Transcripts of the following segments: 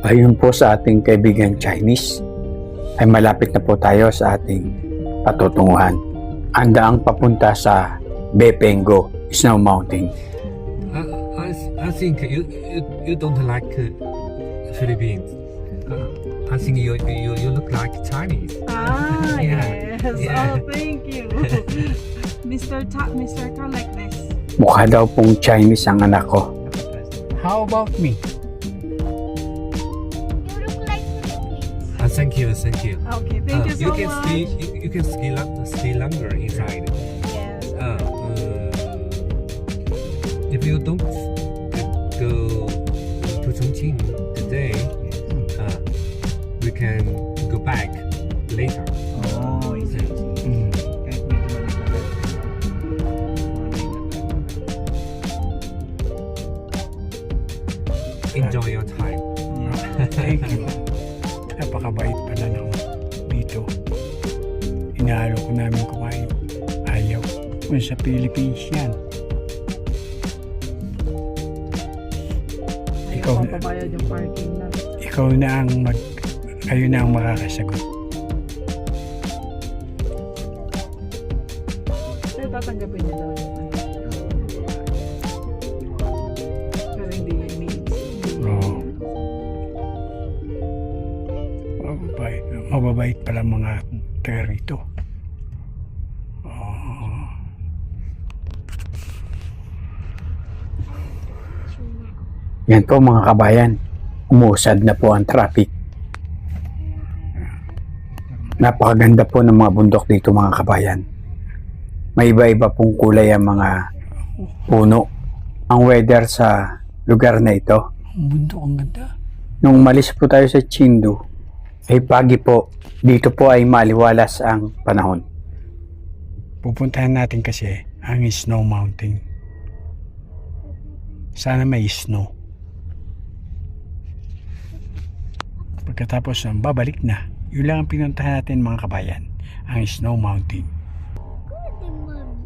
Ayon po sa ating kaibigan Chinese, ay malapit na po tayo sa ating patutunguhan. Ang daang papunta sa Bepengo, Snow Mountain. I think you don't like Philippines. I think you look like Chinese. Ah, Yeah. yes. Yeah. Oh, thank you. Mr. Carl like this. Mukha daw pong Chinese ang anak ko. How about me? You look like Philippines. Thank you. Okay, thank you so You can much. you can stay longer inside. Yes. If you don't go to Chongqing today, we can go back later. Oh, I see. Mm. Kahit medyo maliit na Enjoy your time. Thank you. Napakabait pala ng dito. Inaalo ko namin kumain. Ayaw. Kung sa Philippines yan. Ikaw, Papabayad yung parking na. ikaw na ang kayo na ang makakasagot. Pero tatanggapin niya daw yung ano. Pero hindi yung needs. Oo. Mababait pala mga taga rito. Oo. Yan po mga kabayan, umuusad na po ang traffic. Napakaganda po ng mga bundok dito mga kabayan. May iba-iba pong kulay ang mga puno. Ang weather sa lugar na ito, Ang bundok ang ganda. nung umalis po tayo sa Chindu, ay pagi po, dito po ay maliwalas ang panahon. Pupuntahan natin kasi ang Snow Mountain. Sana may snow. Pagkatapos ng babalik na, yun lang ang pinuntahan natin mga kabayan, ang Snow Mountain. Good, mommy.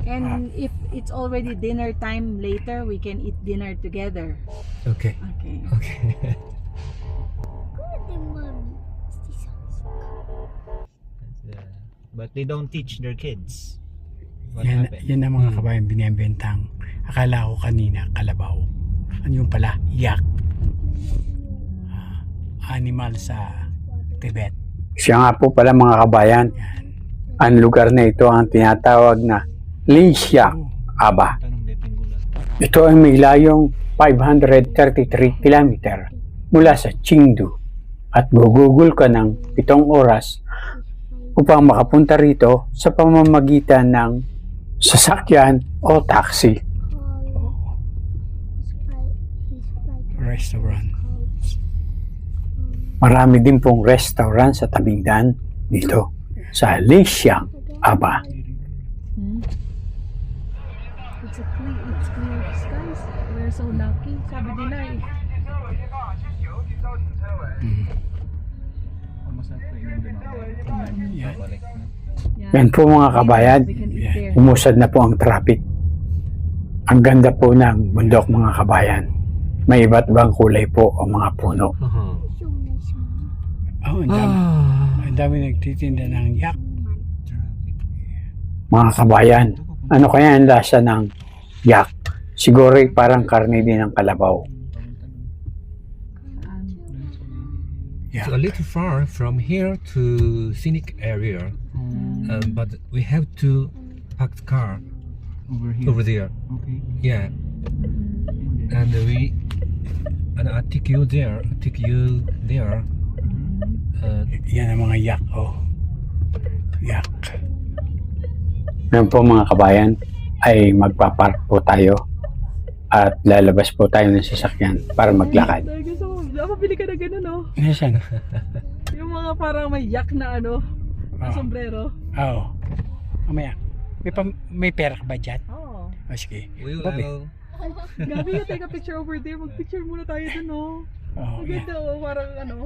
And if it's already dinner time later, we can eat dinner together. Okay. Okay. Good, mommy. But they don't teach their kids. What Yan, happened? yan ang mga kabayan binibentang. Akala ko kanina kalabaw. Ano yung pala? Yak. Animal sa Tibet. Siya nga po pala mga kabayan, ang lugar na ito ang tinatawag na Lixiang Aba. Tanong Bepengulan. Ito ay may layong 533 km mula sa Chengdu at gugugol ka ng 7 oras upang makapunta rito sa pamamagitan ng sasakyan o taxi. Restaurant. Marami din pong restaurant sa tabing daan dito sa Lixiang Aba. Hmm? It's clear skies. We're so lucky. Sabi nila eh. Yan. Yan po mga kabayan, We can eat Yeah. there. umusad na po ang traffic. Ang ganda po ng bundok mga kabayan. May iba't ibang kulay po ang mga puno. Oh, ang dami nagtitinda ng yak. Mga kabayan, ano kaya ang lasa ng yak? Siguro parang karne din ng kalabaw. Yak. It's a little far from here to scenic area, but we have to park the car Over here. over there. Okay. Yeah, and I'll take you there. Yan ang mga yak. Oh. Yak. Ngayon po mga kabayan, ay magpapark po tayo at lalabas po tayo ng sasakyan para maglakad. Ay, gusto mo. Mapili ka na gano'n, no? Nasaan? Yung mga parang may yak na ano, na Oh. sombrero. Oo. Mamaya. May pera ka ba dyan? Oo. O sige. we Bobby. will. Gabi ka, take a picture over there. Mag-picture muna tayo dun, no? Oh, Ang yan. ganda, oh. Parang ano.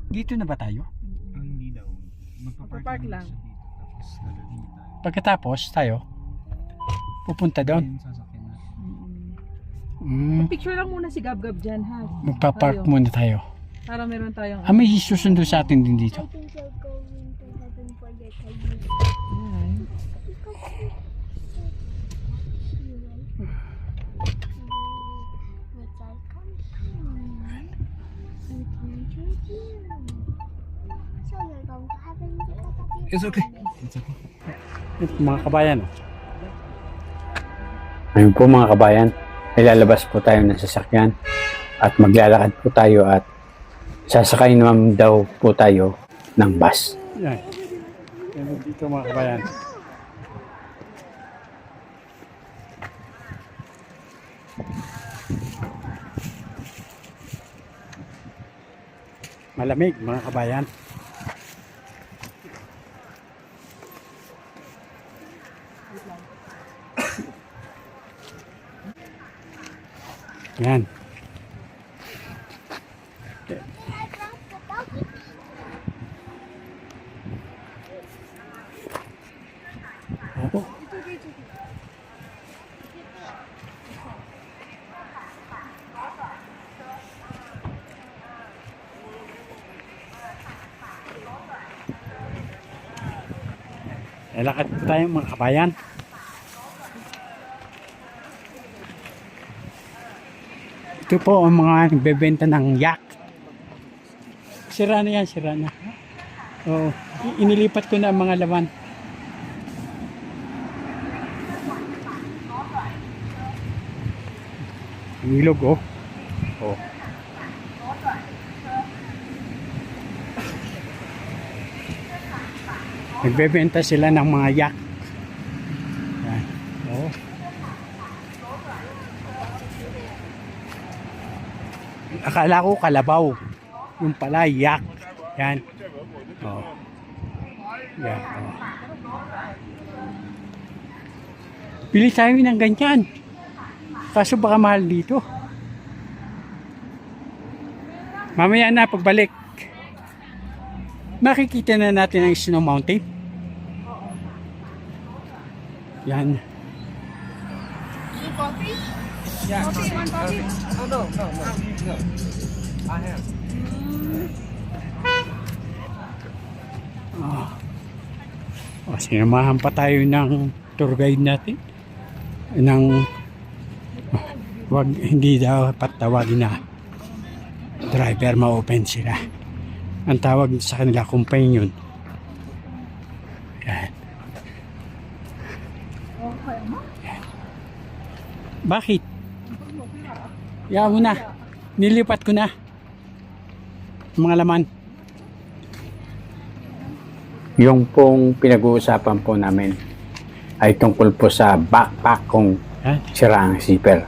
Dito na ba tayo? Hindi daw. Magpa-park lang. Tapos lalagyan tayo. Pagkatapos tayo, pupunta doon. Picture lang muna si Gab dyan, ha? Magpa-park Tayo. muna tayo. Para meron tayong... May susundo sa atin din dito. I think you're going to heaven for your kindness. Ayan. It's okay. Mga kabayan, Ngayon po mga kabayan, ilalabas po tayo ng sasakyan at maglalakad po tayo at sasakay naman daw po tayo ng bus. yan. Yan dito mga kabayan. Malamig mga kabayan. Yan. Opo. Lakad po tayo mga kabayan. Ito po ang mga nagbebenta ng yak. Sira na yan, sira na. Oo, inilipat ko na ang mga laman. Ang ilog, oh. Oh. Nagbebenta sila ng mga yak. Yan. Oh. Akala ko kalabaw. Yung pala yak. Yan. Oh. Yan. Oh. Pili tayo ng ganyan. Kaso baka mahal dito. Mamaya na pagbalik. Makikita na natin ang Snow Mountain. Yan. Sinamahan pa tayo ng tour guide natin. Hindi dapat tawagin na driver, ma-open sila. Ang tawag sa kanila companion. Yan. Yan. Bakit? Yan mo na. Nilipat ko na. Mga laman. Yung pong pinag-uusapan po namin ay tungkol po sa backpack kung Yan. sira ang zipper.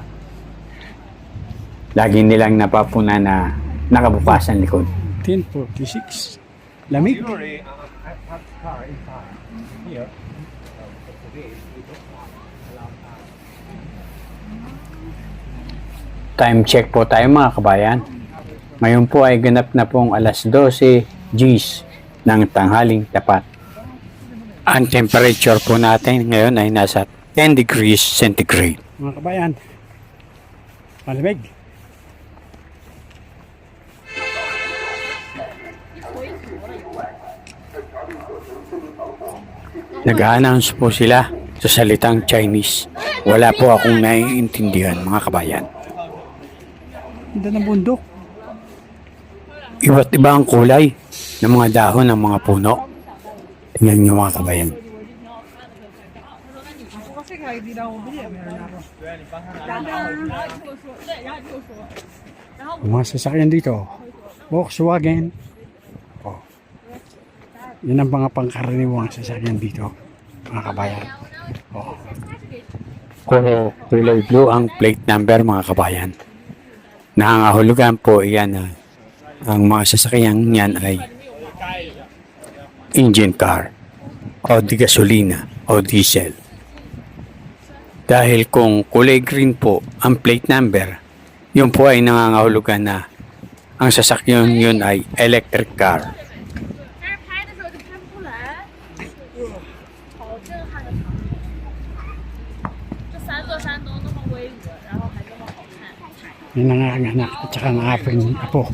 Lagi nilang napapuna na nakabukas ang likod. 10:46. Lamig. Time check po tayo mga kabayan. Ngayon po ay ganap na pong alas 12 Gs ng tanghaling tapat. Ang temperature po natin ngayon ay nasa 10 degrees centigrade. Mga kabayan. Malamig. Nag-a-announce po sila sa salitang Chinese. Wala po akong naiintindihan mga kabayan. Ganda ng bundok. Iba't iba ang kulay ng mga dahon ng mga puno. Tingnan niyo mga kabayan. Yung mga sasakyan dito. Volkswagen. Oh. Yan ang mga pangkaraniwang sasakyan dito. Mga kabayan. Oh. Kulay blue ang plate number mga kabayan. Nangangahulugan po iyan na ang mga sasakyan niyan ay engine car o di gasolina o diesel. Dahil kung kulay green po ang plate number, yun po ay nangangahulugan na ang sasakyan yun ay electric car. yung nanganganak at saka ang aking apo.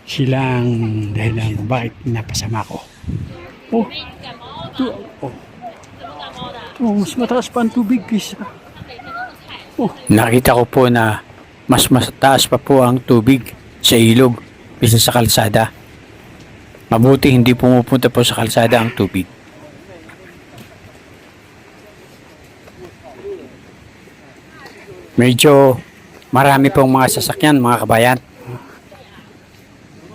Sila ang dahilan bakit napasama ko. Oh, ito, oh. Oh, mas mataas pa ang tubig kaysa. Nakita ko po na mas mataas pa po ang tubig sa ilog kaysa sa kalsada. Mabuti hindi pumupunta po sa kalsada ang tubig. Medyo marami pong mga sasakyan, mga kabayan.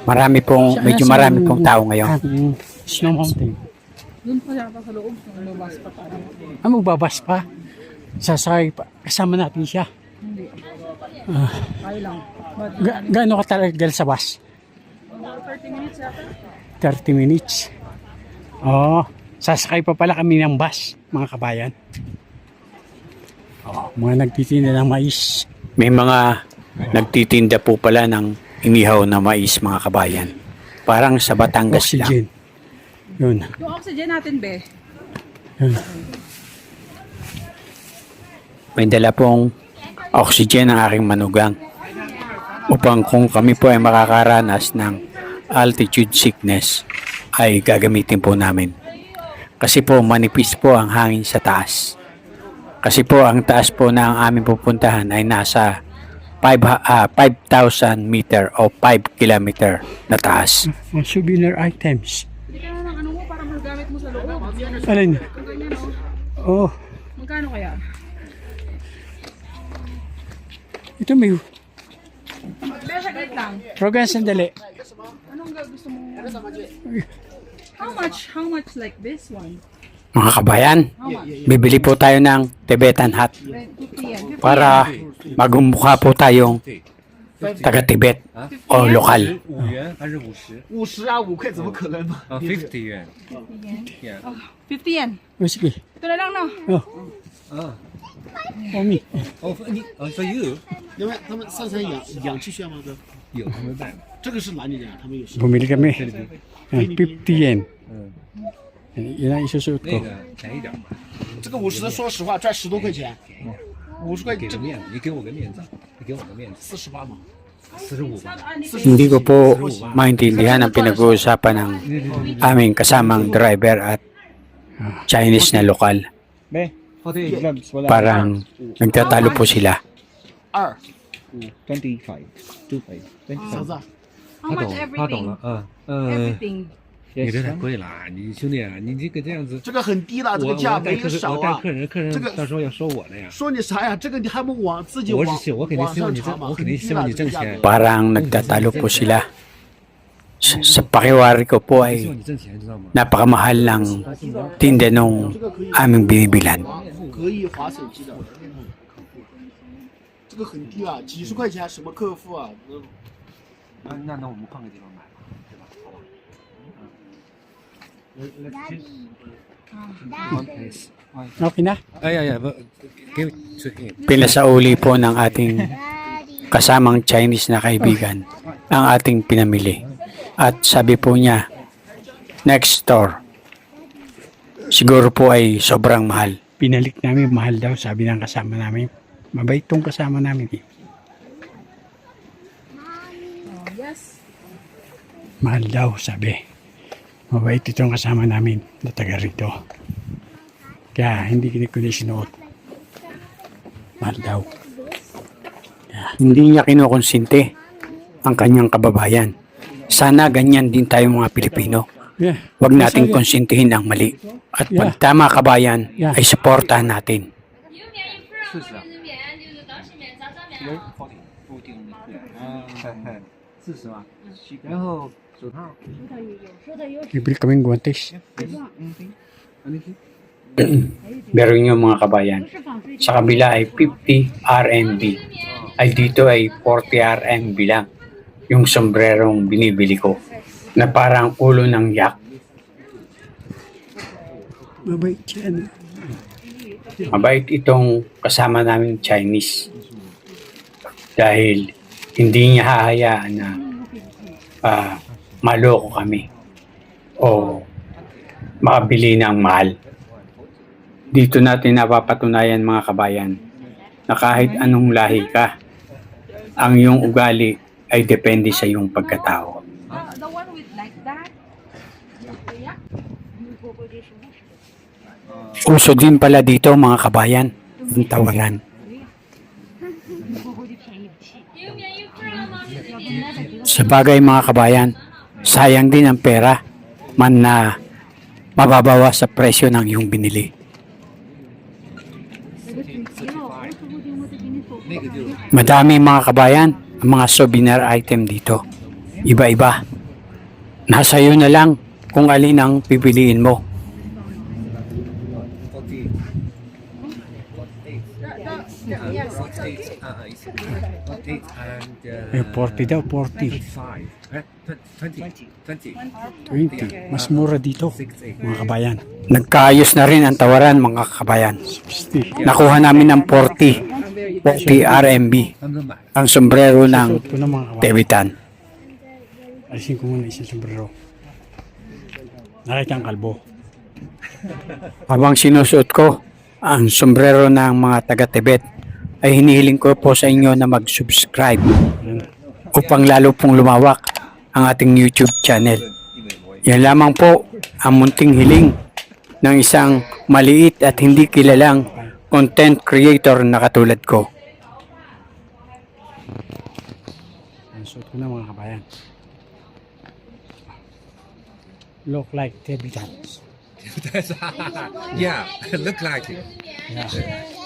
Medyo marami pong tao ngayon. Ang Snow Mountain. Doon pa yata sa loob. Lumabas pa tayo. Magbabas pa. Sasakay pa. Kasama natin siya. Kaya lang. But Gaano ka talaga sa bus? 30 minutes yata. 30 minutes. Oo. Sasakay pa pala kami ng bus, mga kabayan. Oh, mga nagtitinda ng mais. May mga nagtitinda po pala ng inihaw na mais, mga kabayan. Parang sa Batangas lang. Oxygen. Yun. Yung oxygen natin, be. Yun. May dala pong oxygen ang aking manugang upang kung kami po ay makakaranas ng altitude sickness ay gagamitin po namin. Kasi po manipis po ang hangin sa taas. Kasi po ang taas po na ang aming pupuntahan ay nasa 5,000 meter o 5 kilometer na taas. Mga souvenir items. Hindi ka na ng ano mo para magamit mo sa loob. Alin? Kung ganyan, Oh, oh. Magkano kaya? ito may Be, saglit lang. program sandali. Anong gusto mo? How much like this one? Mga kabayan, How much? bibili po tayo ng Tibetan hat 50 yen. 50 para magmumukha po tayong taga-Tibet o lokal. 5元还是50？ 50啊，5块怎么可能呢？ 50元。 yen. Oh, 50 yen. Oh, sige. Ito na lang, no? Oh, 啊， Omi. 哦，for you 因为他们上山养气穴吗？哥，有他们办的。这个是哪里的呀？他们有是 Bumili kami. 50 yen. 嗯， Yan ang isusuot 那 ko. 个便宜点嘛，这个50的，说实话赚10多块钱，50块这个给个面子，你给我个面子，你给我个面子， 48嘛。 45吧。 Hindi ko po maintindihan ang pinag-uusapan ng aming kasamang driver at Chinese na lokal. Parang nagtatalo po sila. 2 25 嫂子， How 他 much 懂，他懂 everything? 了，Everything. 你这太贵了，你兄弟啊，你这个这样子，这个很低了，这我个价没带客人，少啊我带客。人，客人这个到时候要说我的呀。说你啥呀？这个你还不往自己网我是我肯定网希望你挣，上查嘛？我肯定很低了希望你挣这个价钱格。 Parang nagtatalo po sila. Sa pakiwari ko po 希 ay 望你挣钱，知道吗？ napakamahal ng tinda nung aming binibilan. 可以划手机的，这个很低啊，几十块钱什么客户啊？那我们换个地方买吧，对吧？好吧。One place. Okay na? Ay, give it to him. Pinasauli po ng ating kasamang Chinese na kaibigan ang ating pinamili. At sabi po niya, next store. Siguro po ay sobrang mahal. Pinalik namin, mahal daw, sabi ng kasama namin. Mabait tong kasama namin eh. Yes. Mahal daw, sabi. Mabait itong kasama namin na taga rito. Kaya hindi ko na sinuot. Mahal daw. Hindi niya kinukonsinte ang kanyang kababayan. Sana ganyan din tayo mga Pilipino. Yeah. Huwag nating konsintihin ang mali. At pag tama kabayan, ay suportahan natin. 40嘛，然后手套。 Bibili kaming guantes. Meron nyo mga kabayan. Sa kabila ay 50 RMB. Ay dito ay 40 RMB lang. Yung sombrerong binibili ko. Na parang ulo ng yak. Mabait yan. Mabait itong kasama namin Chinese. Dahil hindi niya hahayaan na maloko kami. O makabili ng mahal. Dito natin napapatunayan mga kabayan na kahit anong lahi ka, Ang iyong ugali ay depende sa iyong pagkatao. The one with like that. Uso din pala dito mga kabayan, ang tawaran. Sa bagay mga kabayan, sayang din ang pera man na mababawa sa presyo ng iyong binili. Madami mga kabayan ang mga souvenir item dito. Iba-iba. Nasa iyo na lang kung alin ang pipiliin mo. 40 daw, 40. 20. Mas mura dito, mga kabayan. Nagkaayos na rin ang tawaran mga kabayan. 60. Nakuha namin ng 40 RMB ang sombrero ng Suot ko na mga kabayan. Tebitan. Alisin ko muna isang sombrero. Nakita ang kalbo. Habang sinusuot ko ang sombrero ng mga taga-Tibet, ay hinihiling ko po sa inyo na mag-subscribe upang lalo pong lumawak ang ating YouTube channel. Yan lamang po ang munting hiling ng isang maliit at hindi kilalang content creator na katulad ko. Suot ko na mga kabayan. Look like Tibetans. Yeah, look like it. Yeah.